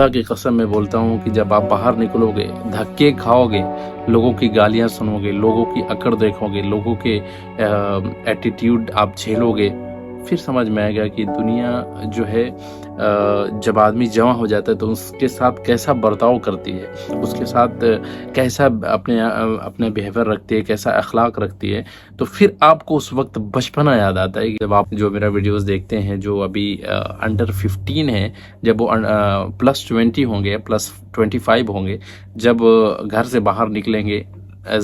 खुदा की कसम मैं बोलता हूँ कि जब आप बाहर निकलोगे, धक्के खाओगे, लोगों की गालियाँ सुनोगे, लोगों की अकड़ देखोगे, लोगों के एटीट्यूड आप झेलोगे, फिर समझ में आएगा कि दुनिया जो है जब आदमी जवां हो जाता है तो उसके साथ कैसा बर्ताव करती है, उसके साथ कैसा अपने बिहेवियर रखती है, कैसा अखलाक रखती है। तो फिर आपको उस वक्त बचपना याद आता है कि जब आप जो मेरा वीडियोस देखते हैं जो अभी अंडर 15 है, जब वो +20 होंगे, +25 होंगे, जब घर से बाहर निकलेंगे,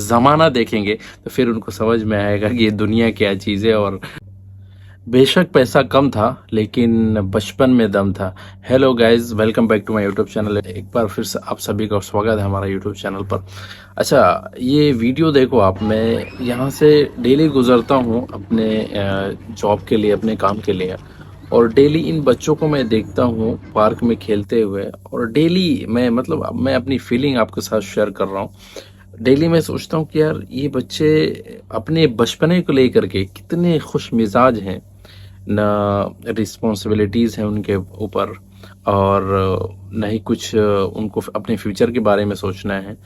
ज़माना देखेंगे, तो फिर उनको समझ में आएगा कि ये दुनिया क्या चीज़ है। और बेशक पैसा कम था लेकिन बचपन में दम था। Hello guys, welcome back to my YouTube channel. एक बार फिर से आप सभी का स्वागत है हमारा यूट्यूब चैनल पर। अच्छा, ये वीडियो देखो आप, मैं यहाँ से डेली गुजरता हूँ अपने जॉब के लिए, अपने काम के लिए, और डेली इन बच्चों को मैं देखता हूँ पार्क में खेलते हुए, और डेली मैं अपनी फीलिंग आपके साथ शेयर कर रहा हूँ। डेली मैं सोचता हूँ कि यार ये बच्चे अपने बचपने को लेकर के कितने खुश मिजाज हैं, ना रिस्पॉन्सिबिलिटीज़ हैं उनके ऊपर, और न ही कुछ उनको अपने फ्यूचर के बारे में सोचना है।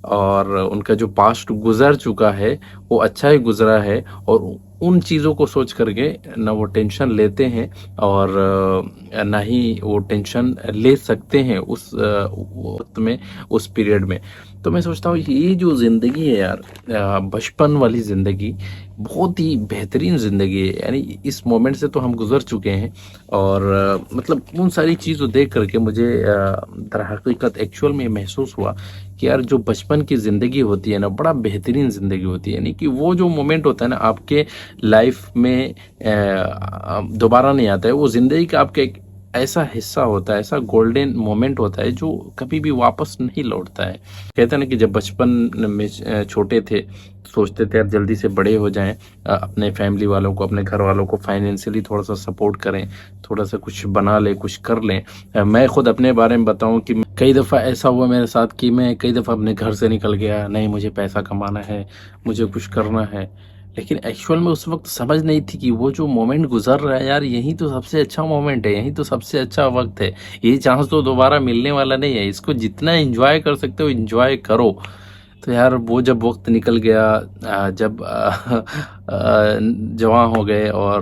और उनका जो पास्ट गुजर चुका है वो अच्छा ही गुजरा है, और उन चीज़ों को सोच करके ना वो टेंशन लेते हैं और ना ही वो टेंशन ले सकते हैं उस वक्त में, उस पीरियड में। तो मैं सोचता हूँ ये जो ज़िंदगी है यार, बचपन वाली ज़िंदगी बहुत ही बेहतरीन ज़िंदगी है। यानी इस मोमेंट से तो हम गुजर चुके हैं, और उन सारी चीज़ों देख करके मुझे दर हकीकत एक्चुअल में महसूस हुआ कि यार जो बचपन की ज़िंदगी होती है ना, बड़ा बेहतरीन ज़िंदगी होती है। यानी कि वो जो मोमेंट होता है ना आपके लाइफ में दोबारा नहीं आता है। वो ज़िंदगी का आपके एक ऐसा हिस्सा होता है, ऐसा गोल्डन मोमेंट होता है जो कभी भी वापस नहीं लौटता है। कहते हैं ना कि जब बचपन में छोटे थे सोचते थे यार जल्दी से बड़े हो जाएं, अपने फैमिली वालों को, अपने घर वालों को फाइनेंशियली थोड़ा सा सपोर्ट करें, थोड़ा सा कुछ बना लें, कुछ कर लें। मैं खुद अपने बारे में बताऊं कि कई दफ़ा ऐसा हुआ मेरे साथ कि मैं कई दफ़ा अपने घर से निकल गया, नहीं मुझे पैसा कमाना है, मुझे कुछ करना है, लेकिन एक्चुअल में उस वक्त समझ नहीं थी कि वो जो मोमेंट गुजर रहा है यार, यही तो सबसे अच्छा मोमेंट है, यही तो सबसे अच्छा वक्त है। ये चांस तो दोबारा मिलने वाला नहीं है, इसको जितना एंजॉय कर सकते हो एंजॉय करो। तो यार वो जब वक्त निकल गया, जब जवान हो गए और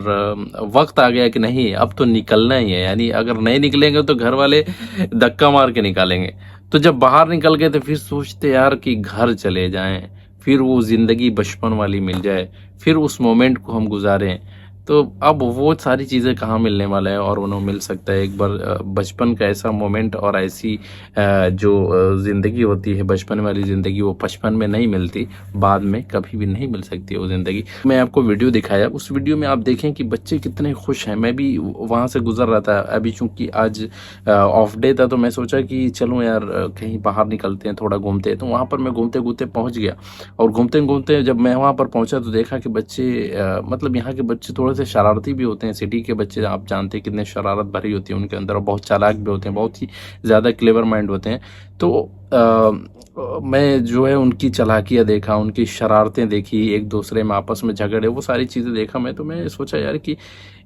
वक्त आ गया कि नहीं अब तो निकलना ही है, यानी अगर नहीं निकलेंगे तो घर वाले धक्का मार के निकालेंगे। तो जब बाहर निकल गए तो फिर सोचते यार कि घर चले जाएं, फिर वो ज़िंदगी बचपन वाली मिल जाए, फिर उस मोमेंट को हम गुजारें। तो अब वो सारी चीज़ें कहाँ मिलने वाला है, और उन्हें मिल सकता है एक बार बचपन का ऐसा मोमेंट और ऐसी जो ज़िंदगी होती है बचपन वाली ज़िंदगी, वो बचपन में नहीं मिलती, बाद में कभी भी नहीं मिल सकती वो ज़िंदगी। मैं आपको वीडियो दिखाया, उस वीडियो में आप देखें कि बच्चे कितने खुश हैं। मैं भी वहाँ से गुजर रहा था अभी, चूँकि आज ऑफ डे था, तो मैं सोचा कि चलो यार कहीं बाहर निकलते हैं, थोड़ा घूमते हैं। तो वहाँ पर मैं घूमते घूमते पहुँच गया, और घूमते घूमते जब मैं वहाँ पर पहुँचा तो देखा कि बच्चे यहाँ के बच्चे थोड़े से शरारती भी होते हैं। सिटी के बच्चे आप जानते हैं कितने शरारत भरी होती है उनके अंदर, और बहुत चालाक भी होते हैं, बहुत ही ज़्यादा क्लेवर माइंड होते हैं। तो मैं जो है उनकी चालाकियाँ देखा, उनकी शरारतें देखी, एक दूसरे में आपस में झगड़े, वो सारी चीज़ें देखा मैं। तो मैं सोचा यार कि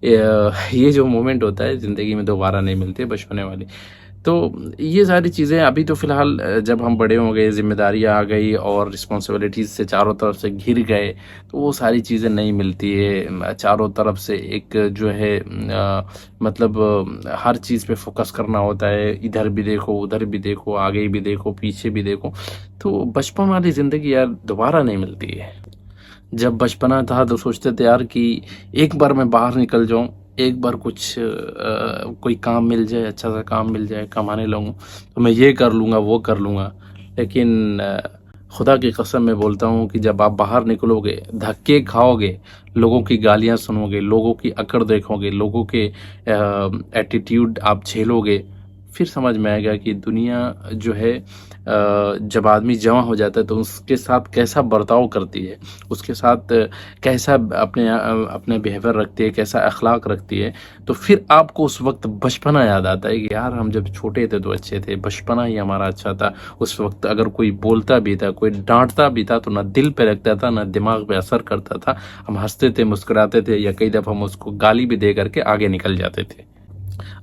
ये जो मोमेंट होता है ज़िंदगी में दोबारा नहीं मिलते, बचपने वाली। तो ये सारी चीज़ें अभी तो फ़िलहाल जब हम बड़े हो गए, ज़िम्मेदारियाँ आ गई और रिस्पॉन्सिबिलिटीज़ से चारों तरफ से घिर गए, तो वो सारी चीज़ें नहीं मिलती है। चारों तरफ से एक जो है हर चीज़ पे फोकस करना होता है, इधर भी देखो, उधर भी देखो, आगे भी देखो, पीछे भी देखो। तो बचपन वाली ज़िंदगी यार दोबारा नहीं मिलती है। जब बचपना था तो सोचते थे यार कि एक बार मैं बाहर निकल जाऊं, एक बार कुछ कोई काम मिल जाए, अच्छा सा काम मिल जाए, कमाने लगूं, तो मैं ये कर लूँगा, वो कर लूँगा। लेकिन खुदा की कसम मैं बोलता हूँ कि जब आप बाहर निकलोगे, धक्के खाओगे, लोगों की गालियाँ सुनोगे, लोगों की अकड़ देखोगे, लोगों के एटीट्यूड आप झेलोगे, फिर समझ में आएगा कि दुनिया जो है जब आदमी जवां हो जाता है तो उसके साथ कैसा बर्ताव करती है, उसके साथ कैसा अपने बिहेवियर रखती है, कैसा अखलाक रखती है। तो फिर आपको उस वक्त बचपना याद आता है कि यार हम जब छोटे थे तो अच्छे थे, बचपना ही हमारा अच्छा था। उस वक्त अगर कोई बोलता भी था, कोई डांटता भी था, तो ना दिल पे लगता था, ना दिमाग पे असर करता था। हम हंसते थे, मुस्कुराते थे, या कई दफ़ा हम उसको गाली भी दे करके आगे निकल जाते थे।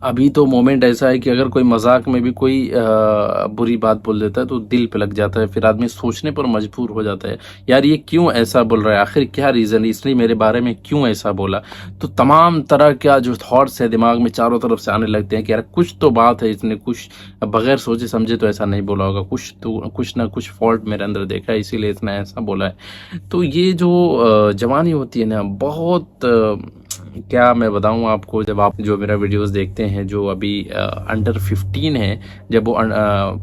अभी तो मोमेंट ऐसा है कि अगर कोई मजाक में भी कोई बुरी बात बोल देता है तो दिल पे लग जाता है, फिर आदमी सोचने पर मजबूर हो जाता है, यार ये क्यों ऐसा बोल रहा है, आखिर क्या रीज़न है, इसने मेरे बारे में क्यों ऐसा बोला। तो तमाम तरह का जो थॉट्स है दिमाग में चारों तरफ से आने लगते हैं कि यार कुछ तो बात है, इसने कुछ बगैर सोचे समझे तो ऐसा नहीं बोला होगा, कुछ ना कुछ फॉल्ट मेरे अंदर देखा है इसीलिए इसने ऐसा बोला है। तो ये जो जवानी होती है ना, बहुत क्या मैं बताऊं आपको, जब आप जो मेरा वीडियोस देखते हैं जो अभी अंडर 15 है, जब वो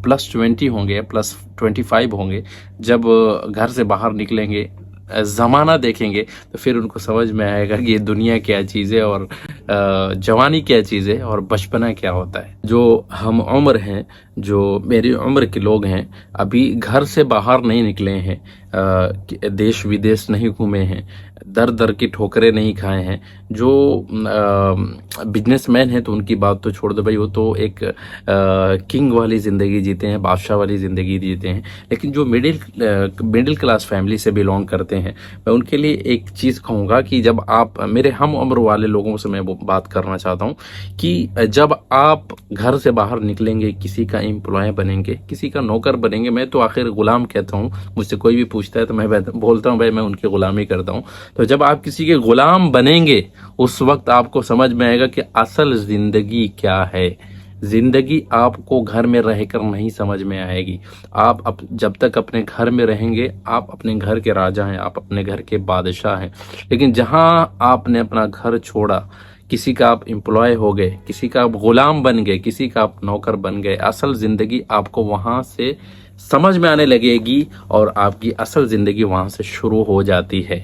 +20 होंगे, +25 होंगे, जब घर से बाहर निकलेंगे, ज़माना देखेंगे, तो फिर उनको समझ में आएगा कि ये दुनिया क्या चीज़ है और जवानी क्या चीज़ है और बचपना क्या होता है। जो हम उम्र हैं, जो मेरी उम्र के लोग हैं, अभी घर से बाहर नहीं निकले हैं, देश विदेश नहीं घूमे हैं, दर दर की ठोकरें नहीं खाए हैं, जो बिजनेसमैन है तो उनकी बात तो छोड़ दो भाई, वो तो एक किंग वाली ज़िंदगी जीते हैं, बादशाह वाली ज़िंदगी जीते हैं। लेकिन जो मिडिल क्लास फैमिली से बिलोंग करते हैं, मैं उनके लिए एक चीज़ कहूँगा कि जब आप, मेरे हम उम्र वाले लोगों से मैं बात करना चाहता हूँ कि जब आप घर से बाहर निकलेंगे, किसी का एम्प्लॉय बनेंगे, किसी का नौकर बनेंगे, मैं तो आखिर गुलाम कहता हूँ, मुझसे कोई भी पूछता है तो मैं बोलता हूँ भाई मैं उनकी गुलामी करता हूँ। तो जब आप किसी के गुलाम बनेंगे उस वक्त आपको समझ में आएगा कि असल जिंदगी क्या है। जिंदगी आपको घर में रहकर नहीं समझ में आएगी। आप जब तक अपने घर में रहेंगे आप अपने घर के राजा हैं, आप अपने घर के बादशाह हैं। लेकिन जहां आपने अपना घर छोड़ा, किसी का आप एम्प्लॉय हो गए, किसी का आप गुलाम बन गए, किसी का आप नौकर बन गए, असल जिंदगी आपको वहां से समझ में आने लगेगी और आपकी असल जिंदगी वहां से शुरू हो जाती है।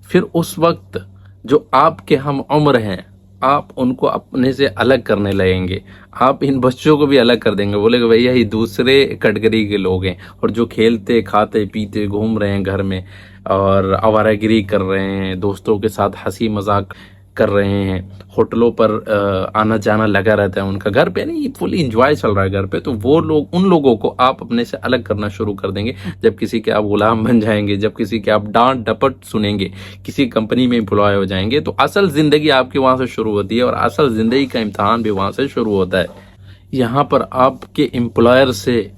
फिर उस वक्त जो आपके हम उम्र हैं, आप उनको अपने से अलग करने लगेंगे। आप इन बच्चों को भी अलग कर देंगे, बोलेगे भैया ये दूसरे कैटेगरी के लोग हैं, और जो खेलते खाते पीते घूम रहे हैं घर में और आवारागिरी कर रहे हैं, दोस्तों के साथ हंसी मजाक कर रहे हैं, होटलों पर आना जाना लगा रहता है उनका, घर पे नहीं फुल इंजॉय चल रहा है घर पे, तो वो लोग, उन लोगों को आप अपने से अलग करना शुरू कर देंगे। जब किसी के आप गुलाम बन जाएंगे, जब किसी के आप डांट डपट सुनेंगे, किसी कंपनी में एम्प्लॉय हो जाएंगे, तो असल जिंदगी आपकी वहां से शुरू होती है और असल जिंदगी का इम्तिहान भी वहां से शुरू होता है। यहाँ पर आपके एम्प्लॉयर से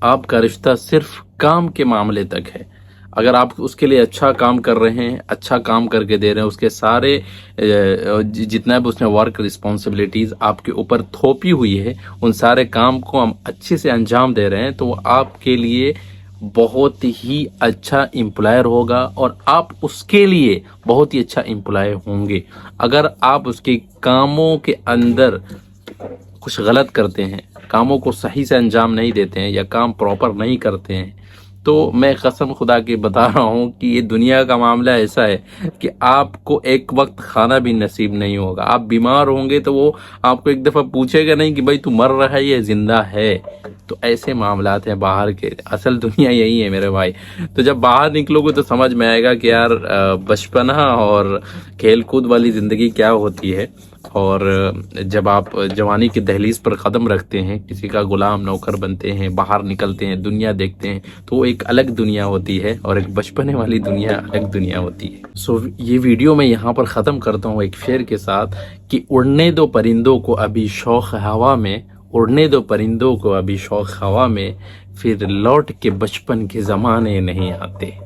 आपका रिश्ता सिर्फ काम के मामले तक है। अगर आप उसके लिए अच्छा काम कर रहे हैं, अच्छा काम करके दे रहे हैं, उसके सारे जितना भी उसने वर्क रिस्पॉन्सिबिलिटीज आपके ऊपर थोपी हुई है, उन सारे काम को हम अच्छे से अंजाम दे रहे हैं, तो वो आपके लिए बहुत ही अच्छा एम्प्लॉयर होगा और आप उसके लिए बहुत ही अच्छा एम्प्लॉय होंगे। अगर आप उसके कामों के अंदर कुछ गलत करते हैं, कामों को सही से अंजाम नहीं देते हैं या काम प्रॉपर नहीं करते हैं, तो मैं कसम खुदा की बता रहा हूँ कि ये दुनिया का मामला ऐसा है कि आपको एक वक्त खाना भी नसीब नहीं होगा। आप बीमार होंगे तो वो आपको एक दफ़ा पूछेगा नहीं कि भाई तू मर रहा है या जिंदा है। तो ऐसे मामलात हैं बाहर के, असल दुनिया यही है मेरे भाई। तो जब बाहर निकलोगे तो समझ में आएगा कि यार बचपना और खेल कूद वाली ज़िंदगी क्या होती है। और जब आप जवानी की दहलीज पर कदम रखते हैं, किसी का गुलाम नौकर बनते हैं, बाहर निकलते हैं, दुनिया देखते हैं, तो एक अलग दुनिया होती है और एक बचपने वाली दुनिया अलग दुनिया होती है। सो ये वीडियो मैं यहाँ पर ख़त्म करता हूँ एक शेर के साथ कि उड़ने दो परिंदों को अभी शौक हवा में, उड़ने दो परिंदों को अभी शौक हवा में, फिर लौट के बचपन के ज़माने नहीं आते।